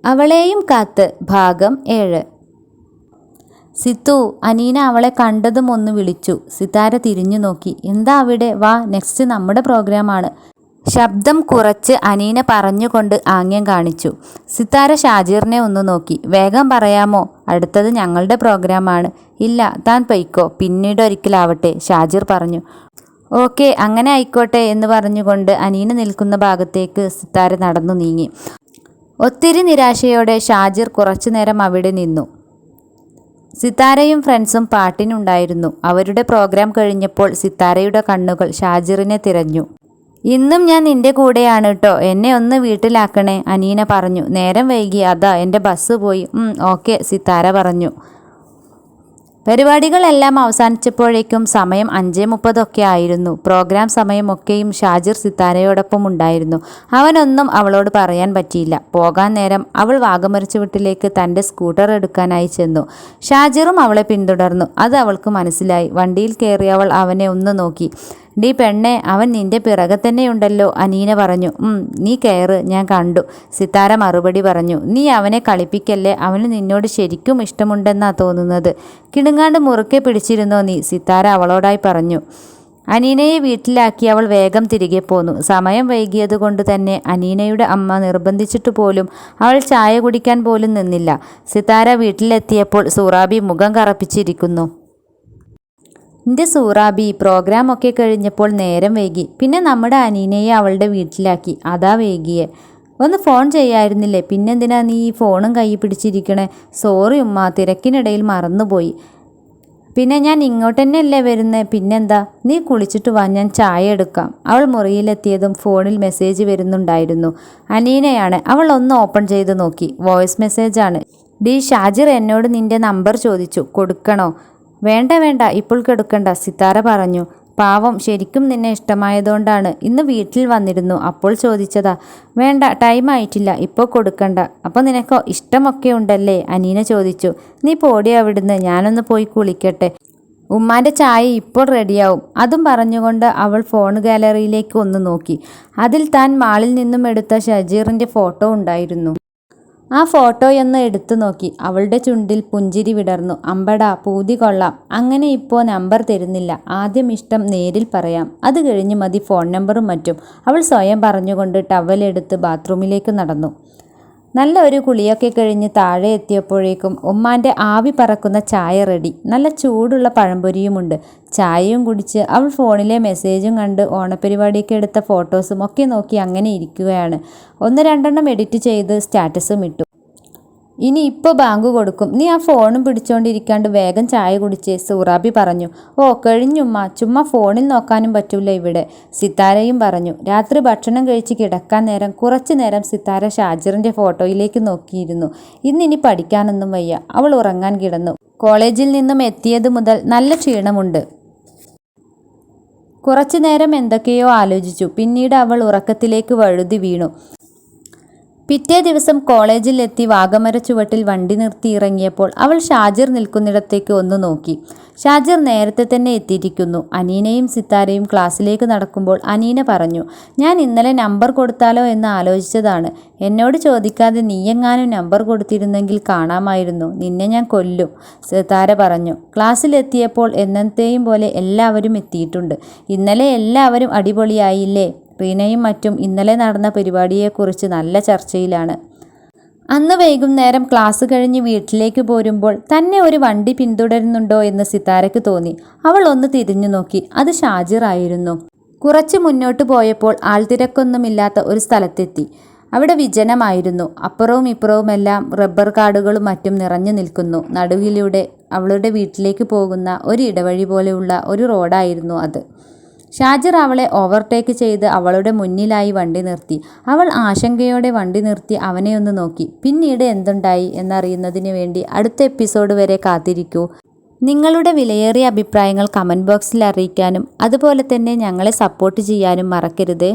അവളെയും കാത്ത് ഭാഗം 7. സിത്തു, അനീന അവളെ കണ്ടതും ഒന്ന് വിളിച്ചു. സിതാര തിരിഞ്ഞു നോക്കി. എന്താ അവിടെ? വാ, നെക്സ്റ്റ് നമ്മുടെ പ്രോഗ്രാമാണ്. ശബ്ദം കുറച്ച് അനീന പറഞ്ഞുകൊണ്ട് ആംഗ്യം കാണിച്ചു. സിതാര ഷാജിറിനെ ഒന്ന് നോക്കി. വേഗം പറയാമോ? അടുത്തത് ഞങ്ങളുടെ പ്രോഗ്രാമാണ്. ഇല്ല, താൻ പൊയ്ക്കോ, പിന്നീട് ഒരിക്കലാവട്ടെ, ഷാജിർ പറഞ്ഞു. ഓക്കെ, അങ്ങനെ ആയിക്കോട്ടെ എന്ന് പറഞ്ഞുകൊണ്ട് അനീന നിൽക്കുന്ന ഭാഗത്തേക്ക് സിതാര നടന്നു നീങ്ങി. ഒത്തിരി നിരാശയോടെ ഷാജിർ കുറച്ചു നേരം അവിടെ നിന്നു. സിതാരയും ഫ്രണ്ട്സും പാട്ടിനുണ്ടായിരുന്നു. അവരുടെ പ്രോഗ്രാം കഴിഞ്ഞപ്പോൾ സിതാരയുടെ കണ്ണുകൾ ഷാജിറിനെ തിരഞ്ഞു. ഇന്നും ഞാൻ നിന്റെ കൂടെയാണ് കേട്ടോ, എന്നെ ഒന്ന് വീട്ടിലാക്കണേ, അനീന പറഞ്ഞു. നേരം വൈകി, അതാ എൻ്റെ ബസ് പോയി. ഓക്കെ, സിതാര പറഞ്ഞു. പരിപാടികളെല്ലാം അവസാനിച്ചപ്പോഴേക്കും സമയം 5:30 ആയിരുന്നു. പ്രോഗ്രാം സമയമൊക്കെയും ഷാജിർ സിതാരയോടൊപ്പം ഉണ്ടായിരുന്നു. അവനൊന്നും അവളോട് പറയാൻ പറ്റിയില്ല. പോകാൻ നേരം അവൾ വാഗമരച്ചുവട്ടിലേക്ക് തൻ്റെ സ്കൂട്ടർ എടുക്കാനായി ചെന്നു. ഷാജിറും അവളെ പിന്തുടർന്നു. അത് അവൾക്ക് മനസ്സിലായി. വണ്ടിയിൽ കയറി അവൾ അവനെ ഒന്ന് നോക്കി. ഡി പെണ്ണെ, അവൻ നിന്റെ പിറകെ തന്നെയുണ്ടല്ലോ, അനീന പറഞ്ഞു. നീ കയറ്, ഞാൻ കണ്ടു, സിതാര മറുപടി പറഞ്ഞു. നീ അവനെ കളിപ്പിക്കല്ലേ, അവന് നിന്നോട് ശരിക്കും ഇഷ്ടമുണ്ടെന്നാ തോന്നുന്നത്. കിടുങ്ങാണ്ട് മുറുക്കെ പിടിച്ചിരുന്നോ നീ, സിതാര അവളോടായി പറഞ്ഞു. അനീനയെ വീട്ടിലാക്കി അവൾ വേഗം തിരികെ പോന്നു. സമയം വൈകിയതുകൊണ്ട് തന്നെ അനീനയുടെ അമ്മ നിർബന്ധിച്ചിട്ട് പോലും അവൾ ചായ കുടിക്കാൻ പോലും നിന്നില്ല. സിതാര വീട്ടിലെത്തിയപ്പോൾ സൂറാബി മുഖം കറപ്പിച്ചിരിക്കുന്നു. എൻ്റെ സൂറാബി, പ്രോഗ്രാം ഒക്കെ കഴിഞ്ഞപ്പോൾ നേരം വൈകി. പിന്നെ നമ്മുടെ അനീനയെ അവളുടെ വീട്ടിലാക്കി, അതാ വൈകിയേ. ഒന്ന് ഫോൺ ചെയ്യായിരുന്നില്ലേ? പിന്നെന്തിനാ നീ ഈ ഫോണും കൈ പിടിച്ചിരിക്കണേ? സോറി ഉമ്മ, തിരക്കിനിടയിൽ മറന്നുപോയി. പിന്നെ ഞാൻ ഇങ്ങോട്ട് തന്നെയല്ലേ വരുന്നത്, പിന്നെന്താ? നീ കുളിച്ചിട്ട് വാ, ഞാൻ ചായ എടുക്കാം. അവൾ മുറിയിലെത്തിയതും ഫോണിൽ മെസ്സേജ് വരുന്നുണ്ടായിരുന്നു. അനീനയാണ്. അവൾ ഒന്ന് ഓപ്പൺ ചെയ്ത് നോക്കി. വോയിസ് മെസ്സേജാണ്. ഡി, ഷാജിർ എന്നോട് നിൻ്റെ നമ്പർ ചോദിച്ചു, കൊടുക്കണോ? വേണ്ട വേണ്ട, ഇപ്പോൾ കെടുക്കണ്ട, സിതാര പറഞ്ഞു. പാവം, ശരിക്കും നിന്നെ ഇഷ്ടമായതുകൊണ്ടാണ്. ഇന്ന് വീട്ടിൽ വന്നിരുന്നു, അപ്പോൾ ചോദിച്ചതാ. വേണ്ട, ടൈം ആയിട്ടില്ല, ഇപ്പോൾ കൊടുക്കണ്ട. അപ്പോൾ നിനക്കോ ഇഷ്ടമൊക്കെ ഉണ്ടല്ലേ, അനീന ചോദിച്ചു. നീ പോടി അവിടുന്ന്, ഞാനൊന്ന് പോയി കുളിക്കട്ടെ. ഉമ്മാൻ്റെ ചായ ഇപ്പോൾ റെഡിയാവും. അതും പറഞ്ഞുകൊണ്ട് അവൾ ഫോൺ ഗാലറിയിലേക്ക് ഒന്ന് നോക്കി. അതിൽ താൻ മാളിൽ നിന്നും എടുത്ത ഷജീറിൻ്റെ ഫോട്ടോ ഉണ്ടായിരുന്നു. ആ ഫോട്ടോയൊന്ന് എടുത്തു നോക്കി. അവളുടെ ചുണ്ടിൽ പുഞ്ചിരി വിടർന്നു. അമ്പടാ, പൂതി കൊള്ളാം. അങ്ങനെ ഇപ്പോൾ നമ്പർ തരുന്നില്ല, ആദ്യം ഇഷ്ടം നേരിൽ പറയാം, അത് കഴിഞ്ഞ് മതി ഫോൺ നമ്പറും മറ്റും, അവൾ സ്വയം പറഞ്ഞുകൊണ്ട് ടവലെടുത്ത് ബാത്റൂമിലേക്ക് നടന്നു. നല്ല ഒരു കുളിയൊക്കെ കഴിഞ്ഞ് താഴെ എത്തിയപ്പോഴേക്കും ഉമ്മാൻ്റെ ആവി പറക്കുന്ന ചായ റെഡി. നല്ല ചൂടുള്ള പഴംപൊരിയുമുണ്ട്. ചായയും കുടിച്ച് അവൾ ഫോണിലെ മെസ്സേജും കണ്ട് ഓണപ്പരിപാടിയൊക്കെ എടുത്ത ഫോട്ടോസും ഒക്കെ നോക്കി അങ്ങനെ ഇരിക്കുകയാണ്. 1-2 എഡിറ്റ് ചെയ്ത് സ്റ്റാറ്റസും ഇട്ടു. ഇനി ഇപ്പോൾ ബാങ്ക് കൊടുക്കും, നീ ആ ഫോണും പിടിച്ചോണ്ടിരിക്കാണ്ട് വേഗം ചായ കുടിച്ചേ, സൂറാബി പറഞ്ഞു. ഓ കഴിഞ്ഞുമ്മ, ചുമ്മാ ഫോണിൽ നോക്കാനും പറ്റൂല ഇവിടെ, സിതാരയും പറഞ്ഞു. രാത്രി ഭക്ഷണം കഴിച്ച് കിടക്കാൻ നേരം കുറച്ചു നേരം സിതാര ഷാജിറിൻ്റെ ഫോട്ടോയിലേക്ക് നോക്കിയിരുന്നു. ഇന്നിനി പഠിക്കാനൊന്നും വയ്യ, അവൾ ഉറങ്ങാൻ കിടന്നു. കോളേജിൽ നിന്നും എത്തിയത് മുതൽ നല്ല ക്ഷീണമുണ്ട്. കുറച്ചു നേരം എന്തൊക്കെയോ ആലോചിച്ചു. പിന്നീട് അവൾ ഉറക്കത്തിലേക്ക് വഴുതി വീണു. പിറ്റേ ദിവസം കോളേജിലെത്തി വാഗമരച്ചുവട്ടിൽ വണ്ടി നിർത്തി ഇറങ്ങിയപ്പോൾ അവൾ ഷാജിർ നിൽക്കുന്നിടത്തേക്ക് ഒന്ന് നോക്കി. ഷാജിർ നേരത്തെ തന്നെ എത്തിയിരിക്കുന്നു. അനീനയും സിതാരയും ക്ലാസ്സിലേക്ക് നടക്കുമ്പോൾ അനീന പറഞ്ഞു. ഞാൻ ഇന്നലെ നമ്പർ കൊടുത്താലോ എന്ന് ആലോചിച്ചതാണ്. എന്നോട് ചോദിക്കാതെ നീയെങ്ങാനും നമ്പർ കൊടുത്തിരുന്നെങ്കിൽ കാണാമായിരുന്നു, നിന്നെ ഞാൻ കൊല്ലും, സിതാര പറഞ്ഞു. ക്ലാസ്സിലെത്തിയപ്പോൾ എന്നത്തെയും പോലെ എല്ലാവരും എത്തിയിട്ടുണ്ട്. ഇന്നലെ എല്ലാവരും അടിപൊളിയായില്ലേ? റീനയും മറ്റും ഇന്നലെ നടന്ന പരിപാടിയെക്കുറിച്ച് നല്ല ചർച്ചയിലാണ്. അന്ന് വൈകുന്നേരം ക്ലാസ് കഴിഞ്ഞ് വീട്ടിലേക്ക് പോരുമ്പോൾ തന്നെ ഒരു വണ്ടി പിന്തുടരുന്നുണ്ടോ എന്ന് സിതാരയ്ക്ക് തോന്നി. അവൾ ഒന്ന് തിരിഞ്ഞു നോക്കി. അത് ഷാജിർ ആയിരുന്നു. കുറച്ച് മുന്നോട്ട് പോയപ്പോൾ ആൾത്തിരക്കൊന്നുമില്ലാത്ത ഒരു സ്ഥലത്തെത്തി. അവിടെ വിജനമായിരുന്നു. അപ്പുറവും ഇപ്പുറവുമെല്ലാം റബ്ബർ കാടുകളും മറ്റും നിറഞ്ഞു നിൽക്കുന്നു. നടുവിലൂടെ അവളുടെ വീട്ടിലേക്ക് പോകുന്ന ഒരു ഇടവഴി പോലെയുള്ള ഒരു റോഡായിരുന്നു അത്. ഷാജിർ അവളെ ഓവർടേക്ക് ചെയ്ത് അവളുടെ മുന്നിലായി വണ്ടി നിർത്തി. അവൾ ആശങ്കയോടെ വണ്ടി നിർത്തി അവനെ ഒന്ന് നോക്കി. പിന്നീട് എന്തുണ്ടായി എന്നറിയുന്നതിന് വേണ്ടി അടുത്ത എപ്പിസോഡ് വരെ കാത്തിരിക്കൂ. നിങ്ങളുടെ വിലയേറിയ അഭിപ്രായങ്ങൾ കമൻറ്റ് ബോക്സിൽ അറിയിക്കാനും അതുപോലെ തന്നെ ഞങ്ങളെ സപ്പോർട്ട് ചെയ്യാനും മറക്കരുത്.